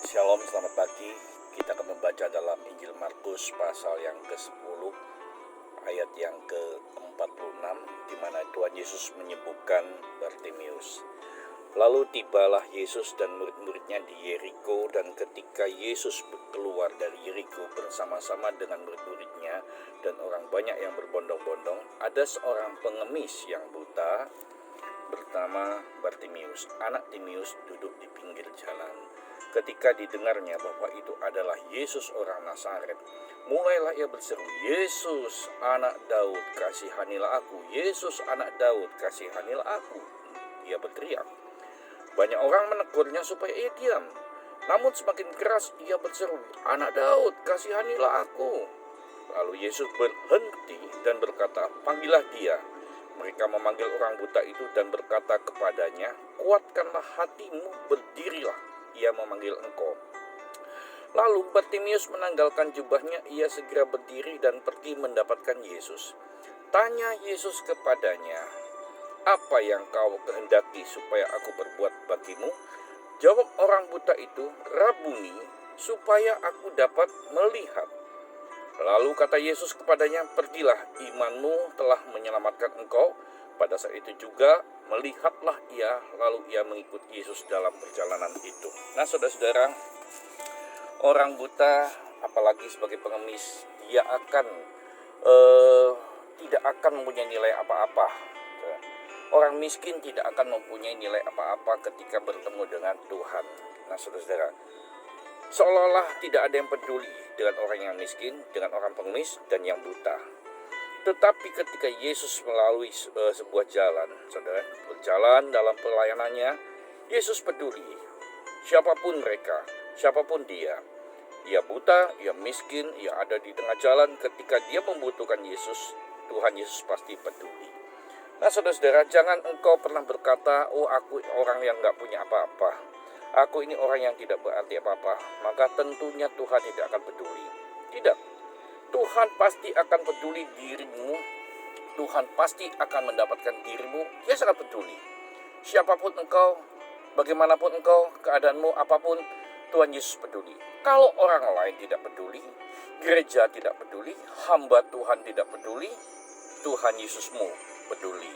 Shalom, selamat pagi. Kita akan membaca dalam Injil Markus pasal yang ke-10 ayat yang ke-46 di mana Tuhan Yesus menyembuhkan Bartimius. Lalu tibalah Yesus dan murid-muridnya di Yeriko, dan ketika Yesus keluar dari Yeriko bersama-sama dengan murid-muridnya dan orang banyak yang berbondong-bondong, ada seorang pengemis yang buta bernama Bartimius, anak Timius, duduk di pinggir jalan. Ketika didengarnya bahwa itu adalah Yesus orang Nazaret, mulailah ia berseru, "Yesus, anak Daud, kasihanilah aku! Yesus, anak Daud, kasihanilah aku!" Ia berteriak. Banyak orang menegurnya supaya ia diam. Namun semakin keras ia berseru, "Anak Daud, kasihanilah aku!" Lalu Yesus berhenti dan berkata, "Panggillah dia." Mereka memanggil orang buta itu dan berkata kepadanya, "Kuatkanlah hatimu, berdirilah, ia memanggil engkau." Lalu Bartimius menanggalkan jubahnya, ia segera berdiri dan pergi mendapatkan Yesus. Tanya Yesus kepadanya, "Apa yang kau kehendaki supaya aku perbuat bagimu?" Jawab orang buta itu, "Rabuni, supaya aku dapat melihat." Lalu kata Yesus kepadanya, "Pergilah, imanmu telah menyelamatkan engkau." Pada saat itu juga melihatlah ia, lalu ia mengikut Yesus dalam perjalanan itu. Nah, saudara-saudara, orang buta, apalagi sebagai pengemis, dia akan tidak akan mempunyai nilai apa-apa. Orang miskin tidak akan mempunyai nilai apa-apa ketika bertemu dengan Tuhan. Nah, saudara-saudara, seolah-olah tidak ada yang peduli dengan orang yang miskin, dengan orang pengemis, dan yang buta. Tetapi ketika Yesus melalui sebuah jalan, saudara, berjalan dalam pelayanannya, Yesus peduli. Siapapun mereka, siapapun dia buta, ia miskin, ia ada di tengah jalan, ketika dia membutuhkan Yesus, Tuhan Yesus pasti peduli. Nah, saudara-saudara, jangan engkau pernah berkata, "Oh, aku orang yang gak punya apa-apa, aku ini orang yang tidak berarti apa-apa," maka tentunya Tuhan tidak akan peduli. Tidak. Tuhan pasti akan peduli dirimu. Tuhan pasti akan mendapatkan dirimu. Dia sangat peduli. Siapapun engkau, bagaimanapun engkau, keadaanmu apapun, Tuhan Yesus peduli. Kalau orang lain tidak peduli, gereja tidak peduli, hamba Tuhan tidak peduli, Tuhan Yesusmu peduli.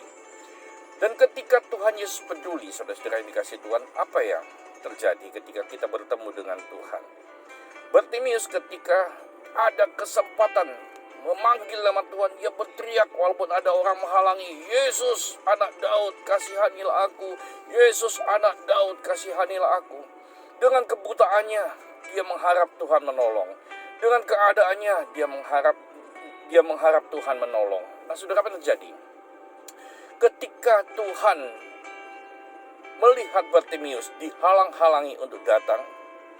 Dan ketika Tuhan Yesus peduli, saudara-saudara yang dikasih Tuhan, apa yang terjadi ketika kita bertemu dengan Tuhan? Bartimius ketika ada kesempatan memanggil nama Tuhan, ia berteriak walaupun ada orang menghalangi, "Yesus, anak Daud, kasihanilah aku! Yesus, anak Daud, kasihanilah aku!" Dengan kebutaannya, dia mengharap Tuhan menolong. Dengan keadaannya, dia mengharap Tuhan menolong. Nah, saudara, apa yang terjadi? Ketika Tuhan melihat Bartimius dihalang-halangi untuk datang,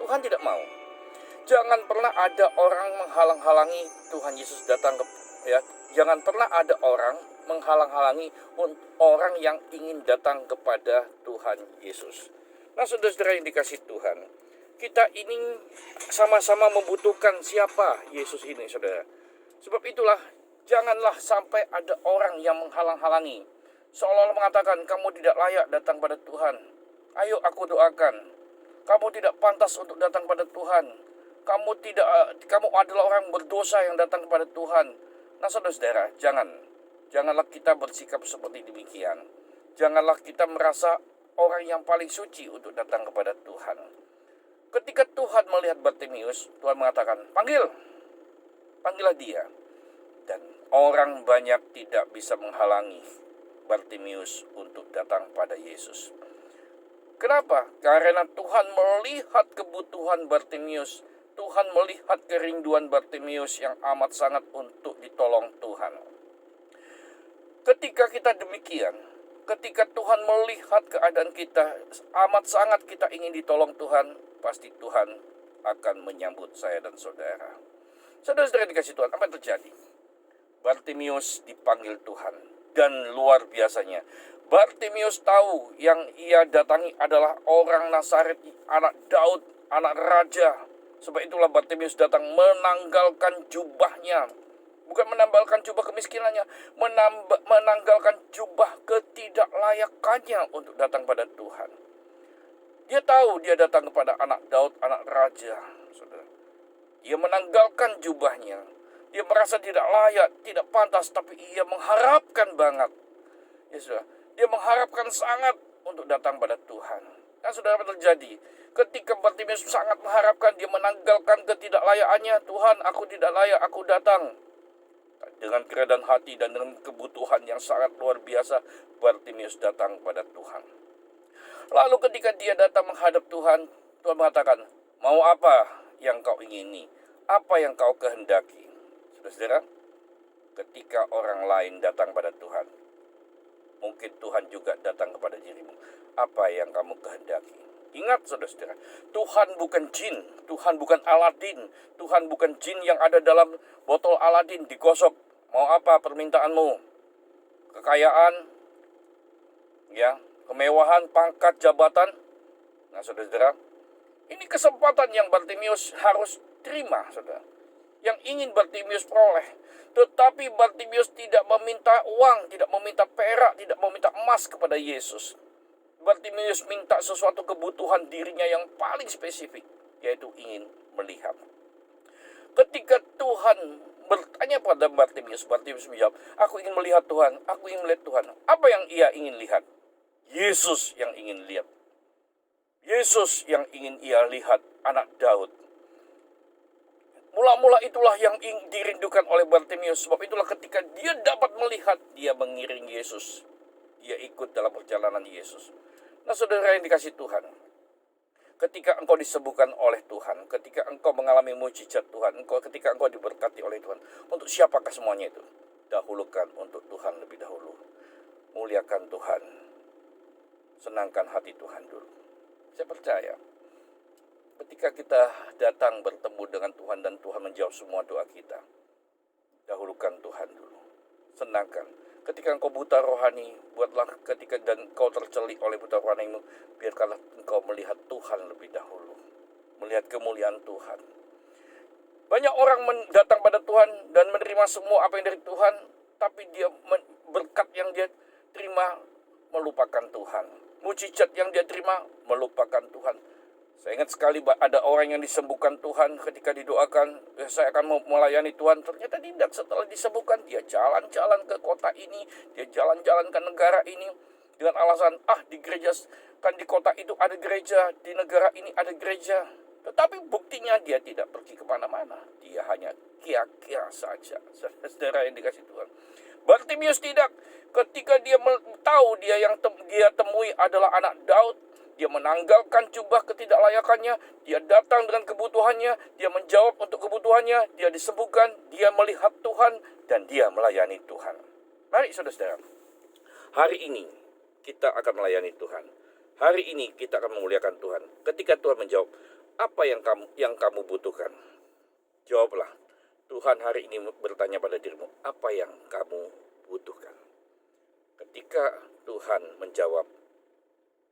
Tuhan tidak mau. Jangan pernah ada orang menghalang-halangi Tuhan Yesus datang Jangan pernah ada orang menghalang-halangi orang yang ingin datang kepada Tuhan Yesus. Nah, saudara-saudara yang dikasih Tuhan, kita ini sama-sama membutuhkan siapa Yesus ini, saudara. Sebab itulah, janganlah sampai ada orang yang menghalang-halangi, seolah-olah mengatakan, "Kamu tidak layak datang pada Tuhan. Ayo aku doakan. Kamu tidak pantas untuk datang pada Tuhan. Kamu adalah orang berdosa yang datang kepada Tuhan." Nah, saudara-saudara, janganlah kita bersikap seperti demikian. Janganlah kita merasa orang yang paling suci untuk datang kepada Tuhan. Ketika Tuhan melihat Bartimius, Tuhan mengatakan, "Panggillah dia." Dan orang banyak tidak bisa menghalangi Bartimius untuk datang pada Yesus. Kenapa? Karena Tuhan melihat kebutuhan Bartimius. Tuhan melihat kerinduan Bartimius yang amat sangat untuk ditolong Tuhan. Ketika kita demikian, ketika Tuhan melihat keadaan kita, amat sangat kita ingin ditolong Tuhan, pasti Tuhan akan menyambut saya dan saudara. Saudara-saudara dikasih Tuhan, apa yang terjadi? Bartimius dipanggil Tuhan, dan luar biasanya, Bartimius tahu yang ia datangi adalah orang Nazaret, anak Daud, anak raja. Sebab itulah Bartimius datang menanggalkan jubahnya. Bukan menanggalkan jubah kemiskinannya, menanggalkan jubah ketidaklayakannya untuk datang pada Tuhan. Dia tahu dia datang kepada anak Daud, anak raja. Saudara. Dia menanggalkan jubahnya. Dia merasa tidak layak, tidak pantas, tapi ia mengharapkan banget. Ya sudah, dia mengharapkan sangat untuk datang pada Tuhan. Dan saudara, apa terjadi? Ketika Bartimeus sangat mengharapkan, dia menanggalkan ketidaklayakannya. Tuhan, aku tidak layak, aku datang. Dengan kerendahan hati dan dengan kebutuhan yang sangat luar biasa, Bartimeus datang pada Tuhan. Lalu ketika dia datang menghadap Tuhan, Tuhan mengatakan, mau apa yang kau ingini? Apa yang kau kehendaki? Saudara, ketika orang lain datang pada Tuhan, mungkin Tuhan juga datang kepada dirimu. Apa yang kamu kehendaki? Ingat saudara, Tuhan bukan jin, Tuhan bukan Aladin, Tuhan bukan jin yang ada dalam botol Aladin digosok. Mau apa permintaanmu? Kekayaan, ya, kemewahan, pangkat, jabatan. Nah saudara, ini kesempatan yang Bartimeus harus terima, saudara. Yang ingin Bartimeus peroleh. Tetapi Bartimeus tidak meminta uang, tidak meminta perak, tidak meminta emas kepada Yesus. Bartimeus minta sesuatu kebutuhan dirinya yang paling spesifik, yaitu ingin melihat. Ketika Tuhan bertanya pada Bartimeus, Bartimeus menjawab, aku ingin melihat Tuhan, aku ingin melihat Tuhan. Apa yang ia ingin lihat? Yesus yang ingin lihat. Yesus yang ingin ia lihat, anak Daud. Mula-mula itulah yang dirindukan oleh Bartimeus. Sebab itulah ketika dia dapat melihat, dia mengiring Yesus. Dia ikut dalam perjalanan Yesus. Nah saudara yang dikasih Tuhan, ketika engkau disembuhkan oleh Tuhan, ketika engkau mengalami mujizat Tuhan, ketika engkau diberkati oleh Tuhan, untuk siapakah semuanya itu? Dahulukan untuk Tuhan lebih dahulu. Muliakan Tuhan. Senangkan hati Tuhan dulu. Saya percaya, ketika kita datang bertemu dengan Tuhan dan Tuhan menjawab semua doa kita, dahulukan Tuhan dulu. Senangkan. Ketika engkau buta rohani, buatlah ketika dan engkau tercelik oleh buta rohanimu, biarkanlah engkau melihat Tuhan lebih dahulu. Melihat kemuliaan Tuhan. Banyak orang datang pada Tuhan dan menerima semua apa yang dari Tuhan, tapi dia berkat yang dia terima melupakan Tuhan. Mujizat yang dia terima melupakan Tuhan. Saya ingat sekali ada orang yang disembuhkan Tuhan ketika didoakan, saya akan melayani Tuhan. Ternyata tidak, setelah disembuhkan dia jalan-jalan ke kota ini, dia jalan-jalan ke negara ini dengan alasan, di gereja, kan di kota itu ada gereja, di negara ini ada gereja. Tetapi buktinya dia tidak pergi kemana-mana, dia hanya kia-kia saja. Saudara yang dikasih Tuhan. Bartimeus tidak, ketika dia tahu dia yang dia temui adalah anak Daud, dia menanggalkan jubah ketidaklayakannya, dia datang dengan kebutuhannya, dia menjawab untuk kebutuhannya, dia disembuhkan, dia melihat Tuhan, dan dia melayani Tuhan. Mari saudara-saudara, hari ini kita akan melayani Tuhan. Hari ini kita akan memuliakan Tuhan. Ketika Tuhan menjawab, apa yang kamu butuhkan? Jawablah, Tuhan hari ini bertanya pada dirimu, apa yang kamu butuhkan? Ketika Tuhan menjawab,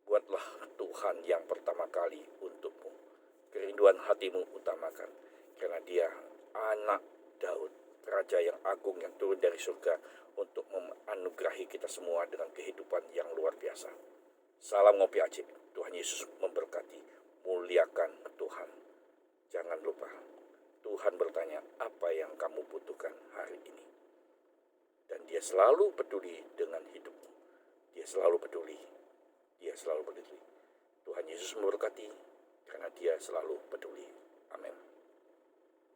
buatlah Tuhan yang pertama kali untukmu. Kerinduan hatimu utamakan. Karena dia anak Daud, Raja yang agung yang turun dari surga untuk menganugerahi kita semua dengan kehidupan yang luar biasa. Salam Ngopi Aceh. Tuhan Yesus memberkati. Muliakan Tuhan. Jangan lupa, Tuhan bertanya, apa yang kamu butuhkan hari ini? Dan dia selalu peduli dengan hidupmu. Dia selalu peduli. Dia selalu peduli. Tuhan Yesus memberkati karena dia selalu peduli.